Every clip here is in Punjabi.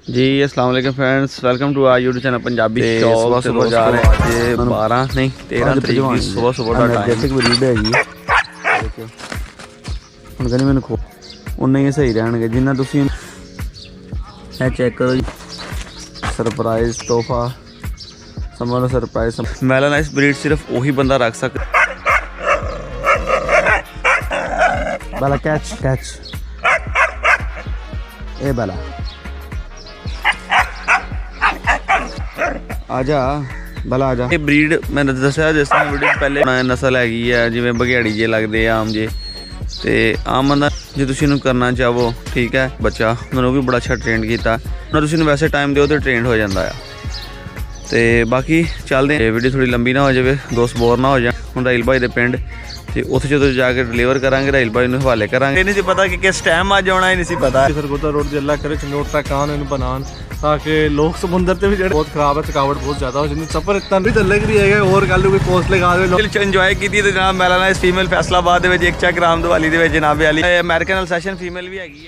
जी अस्सलाम वालेकुम friends, welcome to our YouTube channel Punjabi shop. सुबह जा रहे हैं आज 12 नहीं 13 तरीक की सुबह ਦਾ ਟਾਈਮ ਬਰੀਡ ਹੈਗੀ ਹੈ। ਦੇਖਿਓ ਹੁਣ ਕਹਿੰਦੇ ਮੈਨੂੰ ਖੋ ਉਨੇ ਹੀ ਸਹੀ ਰਹਿਣਗੇ ਜਿੰਨਾ ਤੁਸੀਂ ਇਹ ਚੈੱਕ ਕਰੋ ਜੀ। ਸਰਪ੍ਰਾਈਜ਼ ਤੋਹਫਾ ਸਮਝ ਲਓ ਸਰਪ੍ਰਾਈਜ਼ ਮੈਲਾਨਾਈਸ ਬਰੀਡ ਸਿਰਫ ਉਹੀ ਬੰਦਾ ਰੱਖ ਸਕਦਾ। ਬਾਲਾ ਕੈਚ ਇਹ ਬਾਲਾ आजा भला आजा। ये ब्रीड मैंने दसिया जिस तरह वीडियो पहले नस्ल हैगी है जिवें बघियाड़ी जे लगते आम जे ते आम बंदा जे तुसीं इहनूं करना चाहो ठीक है बच्चा उन्होंने भी बड़ा अच्छा ट्रेंड किया ना तुसीं इहनूं वैसे टाइम दिओ तो ट्रेंड हो जाता है। तो बाकी चलते हैं वीडियो थोड़ी लंबी ना हो जाए दोस्त बोर ना हो जाए। हुण राहील भाई दे पिंड तो उत्थे जो जाके डिलीवर करांगे राहील भाई नूं हवाले करांगे। नहीं सी पता कि किस टाइम अज आना ही नहीं सी पता। सरगोदा रोड से अल्लाह करे चंडोर तक आन इन्हूं बनान ताकि लोग समुंदर से भी जो बहुत खराब है थकावट बहुत ज़्यादा हो जाती सफर इतना भी अलग भी है और कल कोई पोस्ट लगा दे इंजॉय की तो जनाब मैलानाइस फीमेल फैसलाबाद एक चेक राम दिवाली जनाब वाली अमेरिकन सैशन फीमेल भी हैगी।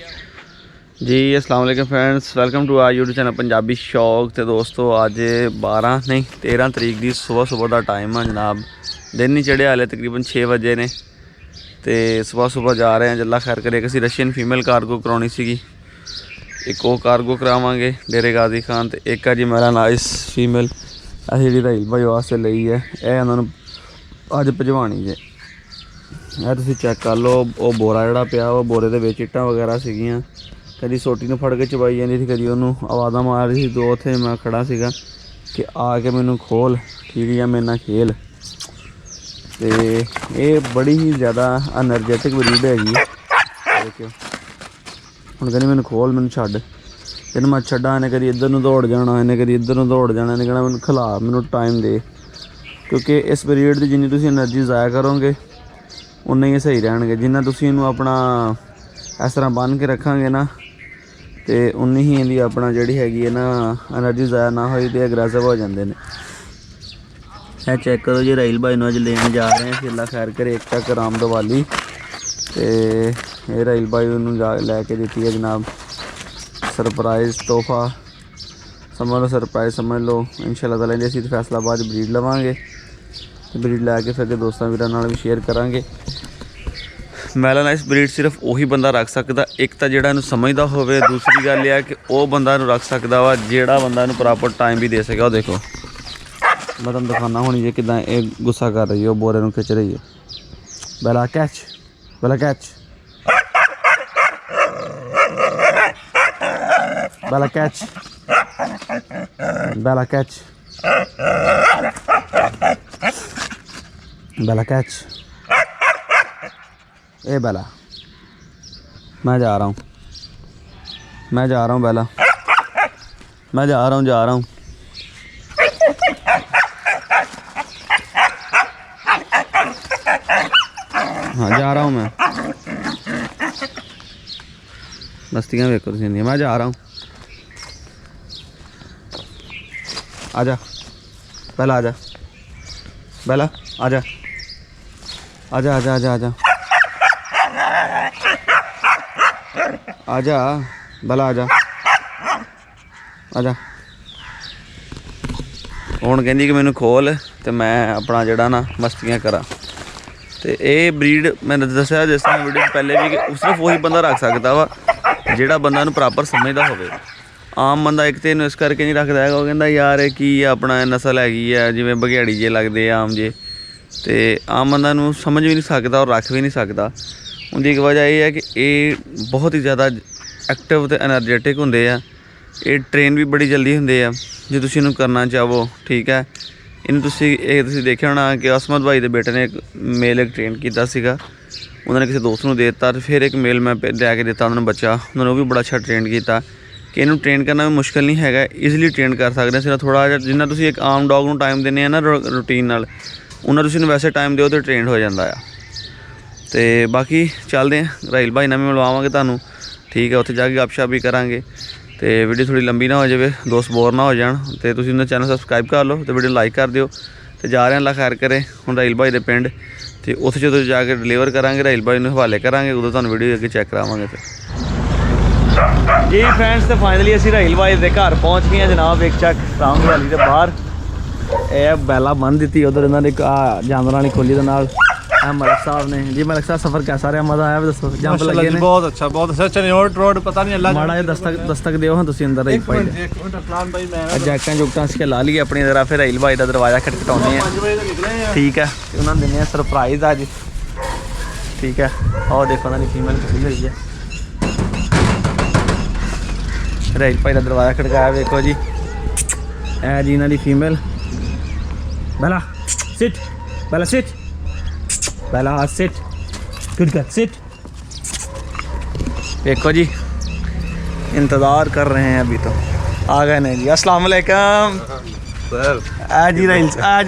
जी अस्सलाम वालेकुम friends, welcome to our YouTube channel Punjabi शौक। तो दोस्तों अज 12 नहीं 13 तरीक की सुबह का टाइम है जनाब। दिन नहीं चढ़े हाले तकरीबन 6 बजे ने। तो सुबह जा रहे हैं जल्ला खैर करे। एक असी रशियन फीमेल कार्गो करानी सी, एक वो कार्गो करावांगे डेरे गाजी खान। तो एक है जी मैलानाइस फीमेल असीं जी राहील भाई वास्ते लई है। यह इन्होंने अज भजवानी जे यह तुसीं चैक कर लो। वो बोरा जिहड़ा पिया वो बोरे दे विच इट्टां वगैरह सीगियां। कभी सोटी नूं फड़ के चबाई जाती थी, कभी उन्होंने आवाज़ां मार रही थी। दो उत्थे मैं खड़ा सीगा कि आके मैनूं खोल ठीक है मेरे नाल खेल। तो ये बड़ी ही ज़्यादा एनर्जेटिक ब्रीड हैगी। देखियो ਹੁਣ ਕਹਿੰਦੀ ਮੈਨੂੰ ਖੋਲ ਮੈਨੂੰ ਛੱਡ। ਇਹਨੂੰ ਮੈਂ ਛੱਡਾਂ ਇਹਨੇ ਕਦੀ ਇੱਧਰ ਨੂੰ ਦੌੜ ਜਾਣਾ, ਇਹਨੇ ਕਦੀ ਇੱਧਰ ਨੂੰ ਦੌੜ ਜਾਣਾ। ਇਹਨੇ ਕਹਿਣਾ ਮੈਨੂੰ ਖਿਲਾ ਮੈਨੂੰ ਟਾਈਮ ਦੇ। ਕਿਉਂਕਿ ਇਸ ਪੀਰੀਅਡ ਦੀ ਜਿੰਨੀ ਤੁਸੀਂ એનર્ਜੀ ਜ਼ਾਇਆ ਕਰੋਗੇ ਉਨੇ ਹੀ ਸਹੀ ਰਹਿਣਗੇ। ਜਿੰਨਾ ਤੁਸੀਂ ਇਹਨੂੰ ਆਪਣਾ ਇਸ ਤਰ੍ਹਾਂ ਬੰਨ੍ਹ ਕੇ ਰੱਖਾਂਗੇ ਨਾ ਤੇ ਉਨੀ ਹੀ ਇਹਦੀ ਆਪਣਾ ਜਿਹੜੀ ਹੈਗੀ ਹੈ ਨਾ એનર્ਜੀ ਜ਼ਾਇਆ ਨਾ ਹੋਈ ਤੇ ਐਗਰੈਸਿਵ ਹੋ ਜਾਂਦੇ ਨੇ। ਇਹ ਚੈੱਕ ਕਰੋ ਜੀ ਰਾਹੀਲ ਭਾਈ ਨੂੰ ਅੱਜ ਲੈਣ ਜਾ ਰਹੇ ਹਾਂ। ਅੱਲਾ ਖੈਰ ਕਰੇ ਇੱਕ ਤੱਕ ਰਾਮ ਦਿਵਾਲੀ। ਤੇ ਇਹ ਰਾਹੀਲ ਭਾਈ ਨੂੰ ਲੈ ਕੇ ਦਿੱਤੀ ਹੈ ਜਨਾਬ ਸਰਪ੍ਰਾਈਜ਼ ਤੋਹਫਾ ਸਮਝ ਲਓ ਸਰਪ੍ਰਾਈਜ਼ ਸਮਝ ਲਓ। ਇੰਸ਼ਾਅੱਲਾ ਤਾਲਾ ਇਹਦੀ ਅਸੀਂ ਫੈਸਲਾਬਾਦ ਬਰੀਡ ਲਵਾਂਗੇ ਤੇ ਬਰੀਡ ਲੈ ਕੇ ਫਿਰ ਅੱਗੇ ਦੋਸਤਾਂ ਵੀਰਾਂ ਨਾਲ ਵੀ ਸ਼ੇਅਰ ਕਰਾਂਗੇ। ਮੈਲਾਨਾਈਸ ਬਰੀਡ ਸਿਰਫ ਉਹੀ ਬੰਦਾ ਰੱਖ ਸਕਦਾ। ਇੱਕ ਤਾਂ ਜਿਹੜਾ ਇਹਨੂੰ ਸਮਝਦਾ ਹੋਵੇ, ਦੂਸਰੀ ਗੱਲ ਇਹ ਹੈ ਕਿ ਉਹ ਬੰਦਾ ਇਹਨੂੰ ਰੱਖ ਸਕਦਾ ਵਾ ਜਿਹੜਾ ਬੰਦਾ ਇਹਨੂੰ ਪ੍ਰੋਪਰ ਟਾਈਮ ਵੀ ਦੇ ਸਕੇ। ਉਹ ਦੇਖੋ ਮੈਂ ਤੁਹਾਨੂੰ ਦਿਖਾਉਣਾ ਹੋਣੀ ਜੇ ਕਿੱਦਾਂ ਇਹ ਗੁੱਸਾ ਕਰ ਰਹੀ ਹੈ, ਉਹ ਬੋਰੇ ਨੂੰ ਖਿੱਚ ਰਹੀ ਹੈ। Bella catch Bella catch. Bella catch. Bella catch. Bella catch. ए बेला मैं जा रहा हूँ बेला मैं जा रहा हूँ। हाँ जा रहा हूँ मैं। मस्तियाँ वेखो तुसीं इंदियां। मैं जा रहा हूँ। आजा बेला आजा बेला आजा आजा आजा आजा आजा आजा बेला आजा आजा। हुण कहंदी कि मैनूं खोल ते मैं अपना जिहड़ा ना मस्तियाँ करा। तो ये ब्रीड मैंने दसिया जिस तरह वीडियो पहले भी कि सिर्फ वही बंदा रख सकता वा ਜਿਹੜਾ ਬੰਦਾ ਨੂੰ ਪ੍ਰੋਪਰ ਸਮਝਦਾ ਹੋਵੇ। ਆਮ ਬੰਦਾ ਇੱਕ ਤੇ ਇਹਨੂੰ ਇਸ ਕਰਕੇ ਨਹੀਂ ਰੱਖਦਾ ਹੈਗਾ। ਉਹ ਕਹਿੰਦਾ ਯਾਰ ਇਹ ਕੀ ਆਪਣਾ ਨਸਲ ਹੈਗੀ ਆ ਜਿਵੇਂ ਬਘਿਆੜੀ ਜੇ ਲੱਗਦੇ ਆਮ ਜੇ। ਤੇ ਆਮ ਬੰਦਾ ਨੂੰ ਸਮਝ ਵੀ ਨਹੀਂ ਸਕਦਾ ਔਰ ਰੱਖ ਵੀ ਨਹੀਂ ਸਕਦਾ। ਉਹਦੀ ਇੱਕ ਵਜ੍ਹਾ ਇਹ ਹੈ ਕਿ ਇਹ ਬਹੁਤ ਹੀ ਜ਼ਿਆਦਾ ਐਕਟਿਵ ਤੇ ਐਨਰਜੈਟਿਕ ਹੁੰਦੇ ਆ। ਇਹ ਟ੍ਰੇਨ ਵੀ ਬੜੀ ਜਲਦੀ ਹੁੰਦੇ ਆ ਜੇ ਤੁਸੀਂ ਇਹਨੂੰ ਕਰਨਾ ਚਾਹੋ ਠੀਕ ਹੈ। ਇਹਨੂੰ ਤੁਸੀਂ ਦੇਖਿਆ ਹੋਣਾ ਕਿ ਅਸਮਤ ਭਾਈ ਦੇ ਬੇਟੇ ਨੇ ਇੱਕ ਮੇਲ ਇੱਕ ਟ੍ਰੇਨ ਕੀਤਾ ਸੀਗਾ। उन्होंने किसी दोस्त को दे दिता तो फिर एक मेल मैं लैके दिता उन्होंने बच्चा। उन्होंने वो भी बड़ा अच्छा ट्रेंड किया कि इन्हूं ट्रेन करना भी मुश्किल नहीं है, ईजिली ट्रेन कर सकते हैं। सिर्फ थोड़ा जिहा जिन्ना तुसीं एक आम डॉग नूं टाइम दिंदे ना रूटीन नाल उन्ना तुसीं वैसे टाइम दिओ तो ट्रेंड हो जाता है। तो बाकी चलते हैं राहील भाई नाल भी मिलवावांगे तुहानूं ठीक है। उत्थे जाके गपशप भी करांगे। तो वीडियो थोड़ी लंबी ना हो जाए, दोस्त बोर ना हो जाए। तो तुसीं उन्हें चैनल सबसक्राइब कर लो तो वीडियो लाइक कर दिओ। तो जा रहे हैं अल्लाह खैर करे हुण राहील भाई दे पिंड। तो उत्थे जो जाके डिलीवर करांगे राहील भाई नूं हवाले करांगे उदों तुहानूं वीडियो अगे चैक करावांगे। फिर ਜੀ ਫਰੈਂਡਸ ਤੇ ਫਾਈਨਲੀ ਅਸੀਂ ਰਾਹੀਲ ਭਾਈ ਦੇ ਘਰ ਪਹੁੰਚ ਗਏ ਹਾਂ ਜਨਾਬ। ਇੱਕ ਚੱਕ ਰਾਮਦਵਾਲੀ ਦੇ ਬਾਹਰ ਇਹ ਬੈਲਾ ਬੰਨ ਦਿੱਤੀ ਉਧਰ ਇਹਨਾਂ ਨੇ ਜਾਨਵਰਾਂ ਵਾਲੀ ਖੋਲੀ ਦੇ ਨਾਲ। मलिक साहब ने जी। मलिक साहब सफर कैसा रहा, मजा आया दसो? जंप लगे ने बहुत अच्छा चनियोट रोड पता नहीं अल्लाह माड़ा दस्तक दिओ हां तुसी अंदर एक भाई जैकटां जुकटां इसके ला लिए अपनी जरा फिर राहील भाई दा दरवाजा खटखटाउने हैं। ठीक है उन्होंने दिने हैं सरप्राइज अज। ठीक है और देखो ना फीमेल खड़ी हुई है। राहील भाई दा दरवाजा खटकाया देखो जी। ए जी इन्हां दी फीमेल बेला सिट, बेला सिट, पहला हाथ सिट, गुड गर्ल सिट। देखो जी इंतज़ार कर रहे हैं अभी तो आ गए नहीं जी। अस्सलाम वालेकुम सर। आज ही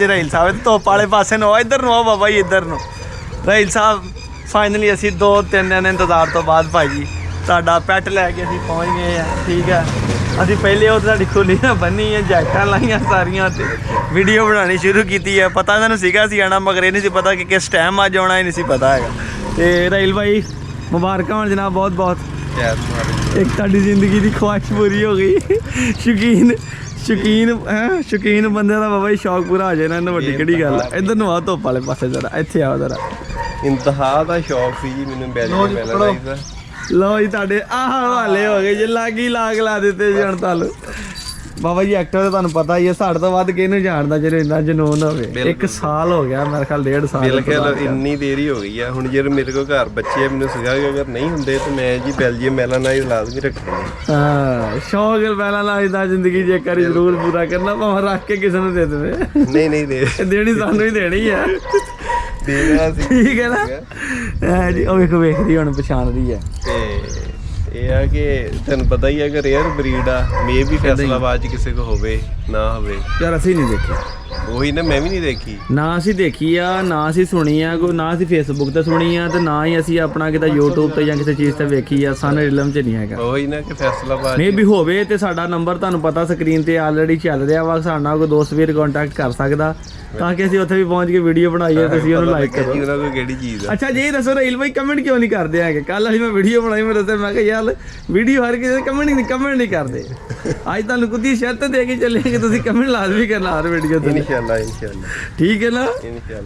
राहील साहब तो पाले पासे नो इधर नो बाबा जी इधर नो। राहील साहब फाइनली असी 2-3 दिन इंतज़ार तो बाद भाई जी साडा पैट लैके असी पहुँच गए हैं। ठीक है अभी पहले वो साड़ी खोलियां बनी है, जैकटां लाइया सारियां ते वीडियो बनानी शुरू की है। पता इन्होंने सीगा सी आना मगर ये नहीं सी पता कि किस टाइम अज आना ही नहीं सी पता है। तो राहील भाई मुबारक होण जनाब बहुत बहुत। एक ताड़ी जिंदगी की ख्वाहिश पूरी हो गई। शौकीन बंदे का बाबा जी शौक पूरा हो जाए ना वड्डी किहड़ी गल है। इधर नु आ धुप वाले पासे जरा इत्थे आओ जरा। इंतहा दा शौक सी जी मैनूं बैल लो जी तुहाडे आह हवाले हो गए जी। लागी लाग ला दिते जी हुण तुहानूं। बाबा जी एक्टर तो तुहानूं पता ही है साढ़े तो वध किहनूं जाणदा ਜਿਹੜੇ ਇੰਨਾ ਜਨੂਨ ਹੋਵੇ। 1 ਸਾਲ ਹੋ ਗਿਆ ਮੇਰੇ ਖਿਆਲ 1.5 ਸਾਲ ਬਿਲਕੁਲ ਇੰਨੀ ਦੇਰੀ ਹੋ ਗਈ ਆ। ਹੁਣ ਜੇ ਮੇਰੇ ਕੋਲ ਘਰ ਬੱਚੇ ਆ ਮੈਨੂੰ ਸੀਗਾ ਕਿ ਅਗਰ ਨਹੀਂ ਹੁੰਦੇ ਤਾਂ ਮੈਂ ਜੀ ਬੈਲਜੀਅਮ ਮੈਲਾਨਾਈਜ਼ ਲਾਜ਼ਮੀ ਰੱਖਣੀ। ਹਾਂ ਸ਼ੌਕ ਮੈਲਾਨਾਈਜ਼ ਦਾ ਜ਼ਿੰਦਗੀ ਜੇ ਕਰੀ ਜ਼ਰੂਰ ਪੂਰਾ ਕਰਨਾ ਭਾਵੇਂ ਰੱਖ ਕੇ ਕਿਸੇ ਨੂੰ ਦੇ ਦੇਵੇ। ਨਹੀਂ ਦੇਣੀ ਸਾਨੂੰ ਹੀ ਦੇਣੀ ਹੈ। ਦੇਣਾ ਸੀ ਠੀਕ ਹੈ ਨਾ ਜੀ। ਉਹ ਵੇਖੋ ਵੇਖਦੀ ਹੁਣ ਪਛਾਣ ਰਹੀ ਹੈ। ਤੇ ਇਹ ਆ ਕਿ ਤੁਹਾਨੂੰ ਪਤਾ ਹੀ ਹੈ ਕਿ ਰੇਅਰ ਬਰੀਡ ਆ। ਮੇ ਵੀ ਫੈਸਲਾਬਾਦ ਚ ਕਿਸੇ ਕੋ ਹੋਵੇ ਨਾ ਹੋਵੇ। ਯਾਰ ਅਸੀਂ ਨਹੀਂ ਦੇਖਿਆ ਉਹੀ ਨਾ ਮੈਂ ਵੀ ਨਹੀਂ ਦੇਖੀ ਨਾ ਅਸੀਂ ਦੇਖੀ ਆ ਨਾ ਅਸੀਂ ਸੁਣੀ ਆ ਕੋਈ ਨਾ ਅਸੀਂ ਫੇਸਬੁੱਕ ਤੇ ਸੁਣੀ ਆ ਤੇ ਨਾ ਹੀ ਅਸੀਂ ਆਪਣਾ ਕਿਤੇ YouTube ਤੇ ਜਾਂ ਕਿਸੇ ਚੀਜ਼ ਤੇ ਵੇਖੀ ਆ। ਸਾਨੂੰ ਇਲਮ ਚ ਨਹੀਂ ਹੈਗਾ। ਉਹੀ ਨਾ ਕਿ ਫੈਸਲਾਬਾਦ ਮੇ ਵੀ ਹੋਵੇ ਤੇ ਸਾਡਾ ਨੰਬਰ ਤੁਹਾਨੂੰ ਪਤਾ ਸਕਰੀਨ ਤੇ ਆਲਰੇਡੀ ਚੱਲ ਰਿਹਾ ਵਾ। ਸਾਡੇ ਨਾਲ ਕੋਈ ਦੋਸਤ ਵੀਰ ਕੰਟੈਕਟ ਕਰ ਸਕਦਾ ਤਾਂ ਕਿ ਅਸੀਂ ਉੱਥੇ ਵੀ ਪਹੁੰਚ ਕੇ ਵੀਡੀਓ ਬਣਾਈਏ ਤੇ ਅਸੀਂ ਉਹਨੂੰ ਲਾਈਕ ਕਰੋ। ਉਹਨਾਂ ਕੋਲ ਕਿਹੜੀ ਚੀਜ਼ ਆ। ਅੱਛਾ ਜੀ ਦੱਸੋ ਰਾਹੀਲ ਭਾਈ ਕਮੈਂਟ ਕਿਉਂ ਨਹੀਂ ਕਰਦੇ ਹੈਗੇ? ਕੱਲ ਵਾਲੀ ਮੈਂ ਵੀਡੀਓ ਬਣਾਈ ਮੈਂ ਦੱਸਿਆ ਮੈਂ ਕਿਹਾ ਯਾਰ ਵੀਡੀਓ ਹਰ ਕਿਸੇ ਕਮੈਂਟ ਨਹੀਂ ਕਰਦੇ। ਅੱਜ ਤੁਹਾਨੂੰ ਕੁੱਤੀ ਸ਼ਰਤ ਦੇ ਕੇ ਚੱਲੇ ਕਿ ਤੁਸੀਂ ਕਮੈਂਟ ਲਾਜ਼ਮੀ ਕਰਨਾ ਹਰ ਵੀਡੀਓ ਤੇ। ਇਨਸ਼ਾਅੱਲਾ ਠੀਕ ਹੈ ਨਾ।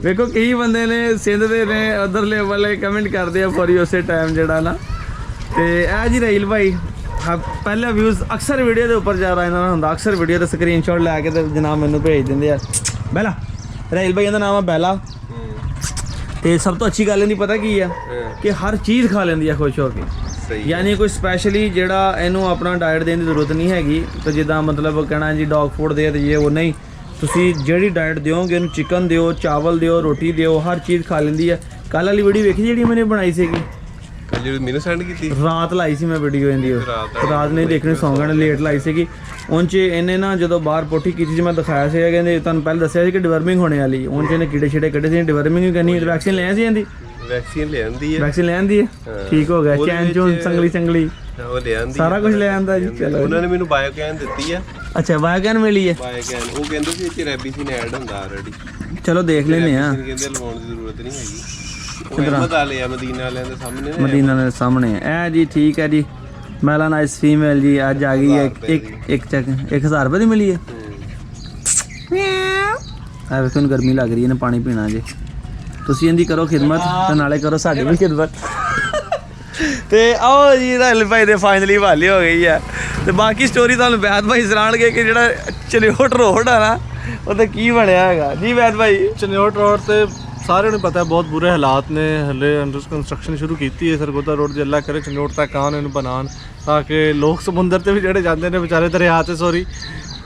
ਵੇਖੋ ਕਈ ਬੰਦੇ ਨੇ ਸਿੰਧ ਦੇ ਨੇ ਉਧਰਲੇ ਵਾਲੇ ਕਮੈਂਟ ਕਰਦੇ ਆ ਫੋਰੀ ਉਸੇ ਟਾਈਮ ਜਿਹੜਾ ਨਾ। ਤੇ ਇਹ ਜੀ ਰਾਹੀਲ ਭਾਈ ਪਹਿਲੇ ਵਿਊਜ਼ ਅਕਸਰ ਵੀਡੀਓ ਦੇ ਉੱਪਰ ਜ਼ਿਆਦਾ ਇਹਨਾਂ ਦਾ ਹੁੰਦਾ। ਅਕਸਰ ਵੀਡੀਓ ਦਾ ਸਕਰੀਨਸ਼ਾਟ ਲੈ ਕੇ ਤੇ ਜਨਾਬ ਮੈਨੂੰ ਭੇਜ ਦਿੰਦੇ ਆ। ਬੈਲਾ ਰਾਹੀਲ ਭਾਈ ਦਾ ਨਾਮ ਆ ਬੈਲਾ। ਤੇ ਸਭ ਤੋਂ ਅੱਛੀ ਗੱਲ ਨਹੀਂ ਪਤਾ ਕੀ ਆ ਕਿ ਹਰ ਚੀਜ਼ ਖਾ ਲੈਂਦੀ ਆ ਖੁਸ਼ ਹੋ ਕੇ। ਯਾਨੀ ਕੋਈ ਸਪੈਸ਼ਲੀ ਜਿਹੜਾ ਇਹਨੂੰ ਆਪਣਾ ਡਾਈਟ ਦੇਣ ਦੀ ਜ਼ਰੂਰਤ ਨਹੀਂ ਹੈਗੀ। ਤੇ ਜਿੱਦਾਂ ਮਤਲਬ ਕਹਿਣਾ ਜੀ ਡੌਗ ਫੂਡ ਦੇ ਤੇ ਇਹ ਉਹ ਨਹੀਂ। ਤੁਸੀਂ ਜਿਹੜੀ ਡਾਈਟ ਦਿਓਗੇ ਇਹਨੂੰ ਚਿਕਨ ਦਿਓ, ਚਾਵਲ ਦਿਓ, ਰੋਟੀ ਦਿਓ, ਹਰ ਚੀਜ਼ ਖਾ ਲੈਂਦੀ ਆ। ਕੱਲ ਵਾਲੀ ਵੀਡੀਓ ਵੇਖੀ ਜਿਹੜੀ ਮੈंने ਬਣਾਈ ਸੀਗੀ ਜਿਹੜੀ ਮੈਨੂੰ ਸੈਂਡ ਕੀਤੀ ਰਾਤ ਲਾਈ ਸੀ ਮੈਂ ਵੀਡੀਓ ਇਹਦੀ। ਰਾਤ ਨਹੀਂ ਦੇਖਣੀ ਸੌਂਗਣ ਲੇਟ ਲਾਈ ਸੀਗੀ। ਉਨ 'ਚ ਇਹਨੇ ਨਾ ਜਦੋਂ ਬਾਹਰ ਪੋਠੀ ਕੀਤੀ ਸੀ ਮੈਂ ਦਿਖਾਇਆ ਸੀ ਕਹਿੰਦੇ ਤੁਹਾਨੂੰ ਪਹਿਲਾਂ ਦੱਸਿਆ ਸੀ ਕਿ ਡਿਵਰਮਿੰਗ ਹੋਣੇ ਵਾਲੀ। ਉਨ 'ਚ ਇਹਨੇ ਕੀੜੇ ਛਿੜੇ ਕੱਢੇ ਸੀ। ਡਿਵਰਮਿੰਗ ਵੀ ਕਰਨੀ। ਵੈਕਸੀਨ ਲੈ ਸੀ ਇਹਦੀ। ਵੈਕਸੀਨ ਲੈ ਆਂਦੀ ਹੈ। ਵੈਕਸੀਨ ਲੈ ਆਂਦੀ ਹੈ ਠੀਕ ਹੋ ਗਿਆ। ਚੈਨ ਚੂਨ ਸੰਗਲੀ ਉਹ ਲੈ ਆਂਦੀ ਸਾਰਾ ਕੁਝ ਲੈ ਆਂਦਾ ਜੀ। ਚਲੋ ਉਹਨਾਂ ਨੇ ਮੈਨੂੰ ਬਾਇਓਕੈਨ ਦਿੱਤੀ ਆ। ਅੱਛਾ ਬਾਇਓਕੈਨ ਮਿਲੀ ਹੈ। ਬਾਇਓਕੈਨ ਉਹ ਕਹਿੰਦੇ ਸੀ ਇਹ ਰੈਬੀਸਿਨ ਐਡ ਹੁੰਦਾ ਆਲਰੇਡੀ। ਚਲੋ ਦੇਖ ਲੈਨੇ ਆ। ਕਹਿੰਦੇ ਲਵਾਉਣ ਦੀ ਜ਼ਰੂਰਤ ਨਹੀਂ ਹੈਗੀ। ਉਹ ਅਹਿਮਦ ਵਾਲੇ ਆ ਮਦੀਨਾ ਵਾਲਿਆਂ ਦੇ ਸਾਹਮਣੇ ਨੇ। ਮਦੀਨਾ ਦੇ ਸਾਹਮਣੇ ਐ ਜੀ। ਠੀਕ ਹੈ ਜੀ ਮੈਲਾਨਾਈਜ਼ ਫੀਮੇਲ ਜੀ ਅੱਜ ਆ ਗਈ ਹੈ। ਇੱਕ ਚੱਕ 1000 ਰੁਪਏ ਦੀ ਮਿਲੀ ਹੈ। ਆ ਵੇਖੋ ਗਰਮੀ ਲੱਗ ਰਹੀ ਹੈ ਨੇ ਪਾਣੀ ਪੀਣਾ ਜੀ। ਤੁਸੀਂ ਇਹਦੀ ਕਰੋ ਖਿਦਮਤ ਤੇ ਨਾਲੇ ਕਰੋ ਸਾਡੀ ਵੀ ਖਿਦਮਤ। ਤੇ ਆਓ ਜੀ ਰਾਹੀਲ ਭਾਈ ਦੇ ਫਾਈਨਲੀ ਹਵਾਲੇ ਹੋ ਗਈ ਆ। ਤੇ ਬਾਕੀ ਸਟੋਰੀ ਤੁਹਾਨੂੰ ਵੈਦ ਭਾਈ ਸੁਣਾਉਣਗੇ ਕਿ ਜਿਹੜਾ ਚਨਿਓਟ ਰੋਡ ਆ ਨਾ ਉਹਦਾ ਕੀ ਬਣਿਆ ਹੈਗਾ ਜੀ। ਵੈਦ ਭਾਈ ਚਨਿਓਟ ਰੋਡ ਤੇ ਸਾਰਿਆਂ ਨੂੰ ਪਤਾ ਬਹੁਤ ਬੁਰੇ ਹਾਲਾਤ ਨੇ। ਹਲੇ ਅੰਡਰ ਕੰਸਟਰਕਸ਼ਨ ਸ਼ੁਰੂ ਕੀਤੀ ਹੈ ਸਰਗੋਦਾ ਰੋਡ ਦੀ। ਅੱਲਾ ਕਰੇ ਚਨਿਓਟ ਤੱਕ ਆਉਣ ਇਹਨੂੰ ਬਣਾਉਣ ਤਾਂ ਕਿ ਲੋਕ ਸਮੁੰਦਰ ਤੇ ਵੀ ਜਿਹੜੇ ਜਾਂਦੇ ਨੇ ਵਿਚਾਰੇ ਦਰਿਆ ਤੇ ਸੋਰੀ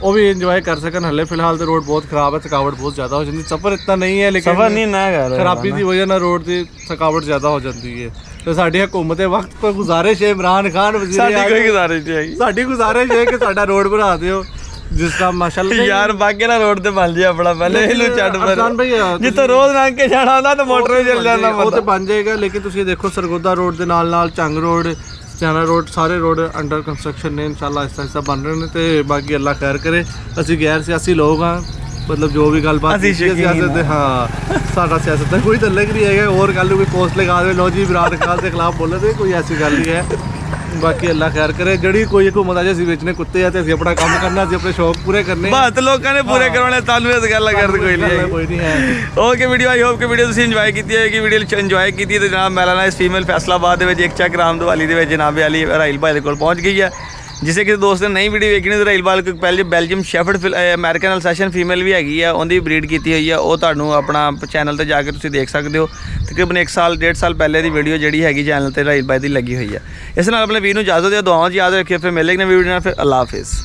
ਉਹ ਵੀ ਇੰਜੋਏ ਕਰ ਸਕਣ। ਹਲੇ ਫਿਲਹਾਲ ਤੇ ਰੋਡ ਬਹੁਤ ਖਰਾਬ ਹੈ। ਥਕਾਵਟ ਬਹੁਤ ਜ਼ਿਆਦਾ ਹੋ ਜਾਂਦੀ। ਸਫ਼ਰ ਇतना ਨਹੀਂ ਹੈ ਲੇਕਿਨ ਸਫ਼ਰ ਨਹੀਂ ਨਾ ਕਰ ਖਰਾਬੀ ਦੀ ਵਜ੍ਹਾ ਨਾਲ ਰੋਡ ਦੀ ਥਕਾਵਟ ਜ਼ਿਆਦਾ ਹੋ ਜਾਂਦੀ ਹੈ। ਤੇ ਸਾਡੀ ਹਕੂਮਤ ਵਕਤ ਕੋਈ ਗੁਜ਼ਾਰਿਸ਼ ਹੈ ਇਮਰਾਨ ਖਾਨ ਵਜ਼ੀਰ ਸਾਡੀ ਕੋਈ ਗੁਜ਼ਾਰਿਸ਼ ਨਹੀਂ ਹੈਗੀ। ਸਾਡੀ ਗੁਜ਼ਾਰਿਸ਼ ਹੈ ਕਿ ਸਾਡਾ ਰੋਡ ਬਣਾ ਦਿਓ ਜਿਸ ਦਾ ਮਾਸ਼ਾਅੱਲਾ ਯਾਰ ਬਾਗੇ ਨਾਲ ਰੋਡ ਤੇ ਬਣ ਜੇ ਆਪਣਾ ਪਹਿਲੇ ਇਹਨੂੰ ਛੱਡ ਫਿਰ ਅਫਜ਼ਾਨ ਭਾਈ ਜਿੱਥੋਂ ਰੋਜ਼ ਲੰਘ ਕੇ ਜਾਣਾ ਹੁੰਦਾ ਤਾਂ ਮੋਟਰ ਚੱਲ ਜਾਂਦਾ ਉਹ ਤੇ ਬਣ ਜਾਏਗਾ। ਲੇਕਿਨ ਤੁਸੀਂ ਦੇਖੋ ਸਰਗੋਦਾ ਰੋਡ ਦੇ ਨਾਲ ਨਾਲ ਚੰਗ ਰੋਡ ਸਿਆਣਾ ਰੋਡ ਸਾਰੇ ਰੋਡ ਅੰਡਰ ਕੰਸਟਰਕਸ਼ਨ ਨੇ। ਇਨਸ਼ਾਅੱਲਾ ਆਹਿਸਤਾ ਬਣ ਰਹੇ ਨੇ। ਤੇ ਬਾਕੀ ਅੱਲਾ ਖੈਰ ਕਰੇ। ਅਸੀਂ ਗੈਰ ਸਿਆਸੀ ਲੋਕ ਹਾਂ। मतलब जो भी गलबात सियासत हाँ साडा सियासत है कोई तल्लक नहीं है। और गल कोई पोस्ट लगा दे लो जी इमरान खान के खिलाफ बोले तो कोई ऐसी गल नहीं है। ਬਾਕੀ ਅੱਲਾ ਖੈਰ ਕਰੇ। ਜਿਹੜੀ ਕੋਈ ਹੁਕੂਮਤ ਆ ਜੇ ਅਸੀਂ ਵੇਚਨੇ ਕੁੱਤੇ ਆ ਤੇ ਅਸੀਂ ਆਪਣਾ ਕੰਮ ਕਰਨਾ, ਅਸੀਂ ਆਪਣੇ ਸ਼ੌਕ ਪੂਰੇ ਕਰਨੇ। ਬਸ ਲੋਕਾਂ ਨੇ ਪੂਰੇ ਕਰਾਉਣੇ, ਤੁਹਾਨੂੰ ਇਸ ਗੱਲ ਕਰਨ ਕੋਈ ਨਹੀਂ ਕੋਈ ਨਹੀਂ ਹੈ। ਓਕੇ ਵੀਡੀਓ, ਆਈ ਹੋਪ ਕਿ ਵੀਡੀਓ ਤੁਸੀਂ ਇੰਜੋਏ ਕੀਤੀ ਹੋਏਗੀ। ਵੀਡੀਓ ਇੰਜੋਏ ਕੀਤੀ ਤੇ ਜਨਾਬ ਮੈਲਾਨਾ ਇਸ ਫੀਮੇਲ ਫੈਸਲਾਬਾਦ ਦੇ ਵਿੱਚ ਇੱਕ ਚੱਕ ਰਾਮਦਵਾਲੀ ਦੇ ਵਿੱਚ ਜਨਾਬ ਅਲੀ ਰਾਹੀਲ ਭਾਈ ਦੇ ਕੋਲ ਪਹੁੰਚ ਗਈ ਹੈ। ਜਿਸੇ ਕਿਸੇ ਦੋਸਤ ਨੇ ਨਈ ਵੀਡੀਓ ਵੇਖਣੀ ਤਾਂ ਰਾਹੀਲ ਭਾਈ ਕੋਲ ਪਹਿਲੇ ਬੈਲਜੀਅਮ ਸ਼ੈਫਰਡ ਅਮਰੀਕਨ ਅਲਸੈਸ਼ਨ ਫੀਮੇਲ ਵੀ ਹੈਗੀ ਆ, ਉਹਦੀ ਬਰੀਡ ਕੀਤੀ ਹੋਈ ਆ। ਉਹ ਤੁਹਾਨੂੰ ਆਪਣਾ ਚੈਨਲ ਤੇ ਜਾ ਕੇ ਤੁਸੀਂ ਦੇਖ ਸਕਦੇ ਹੋ। ਤਕਰੀਬਨ 1 ਸਾਲ 1.5 ਸਾਲ ਪਹਿਲੇ ਦੀ ਵੀਡੀਓ ਜਿਹੜੀ ਹੈਗੀ ਚੈਨਲ ਤੇ ਰਾਹੀਲ ਭਾਈ ਦੀ ਲੱਗੀ ਹੋਈ ਆ। ਇਸ ਨਾਲ ਆਪਣੇ ਵੀਰ ਨੂੰ ਇਜਾਜ਼ਤ ਦਿਓ, ਦੁਆਵਾਂ 'ਚ ਯਾਦ ਰੱਖਿਓ। ਫਿਰ ਮਿਲੇਗੇ ਨਵੀਂ ਵੀਡੀਓ ਨਾਲ, ਫਿਰ ਅੱਲਾ ਹਾਫਿਜ਼।